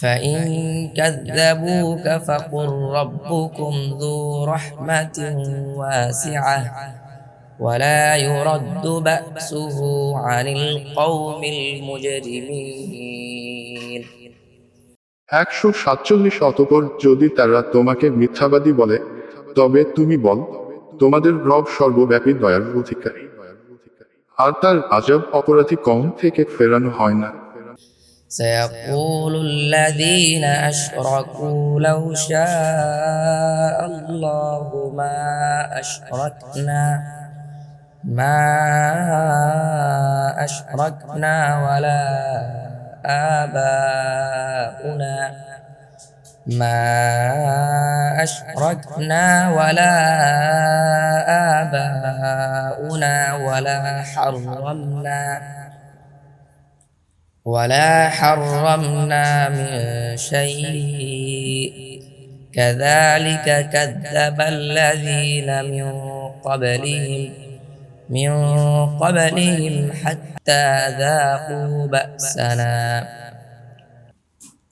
فإن كذبوك فقل ربكم ذو رحمة واسعة ولا يرد بأسه عن القوم المجرمين 147 অতঃপর যদি তারা তোমাকে মিথ্যাবাদী বলে তবে তুমি বল, তোমাদের রব সর্বব্যাপী দয়ার অধিকারী, আর তার আযাব অপরাধী কওম থেকে ফেরানো হয় না। سيقول الذين أشركوا لو شاء الله ما أشركنا ولا آباؤنا ولا حرمنا من شيء كذلك كذب الذين من قبلهم حتى ذاقوا بأسنا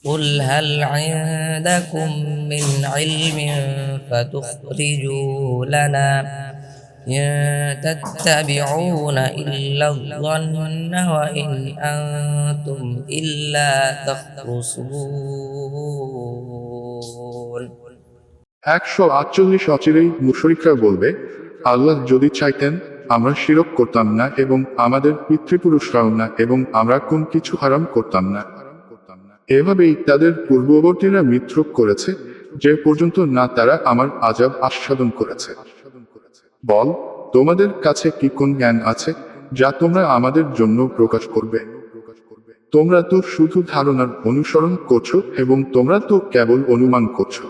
قل هل عندكم من علم فتخرجوا لنا إن تتبعون إلا الظن وإن أنتم إلا تخرصون 148 অচিরেই মুশরিকরা বলবে, আল্লাহ যদি চাইতেন আমরা শিরক করতাম না এবং আমাদের পিতৃপুরুষরাও না এবং আমরা কোন কিছু হারাম করতাম না। এভাবেই তাদের পূর্ববর্তীরা মিথ্যক করেছে যে পর্যন্ত না তারা আমার আযাব আস্বাদন করেছে। বল, তোমাদের কাছে কি কোন জ্ঞান আছে যা তোমরা আমাদের জন্য প্রকাশ করবে? তোমরা তো শুধু ধারণার অনুসরণ করছো এবং তোমরা তো কেবল অনুমান করছো।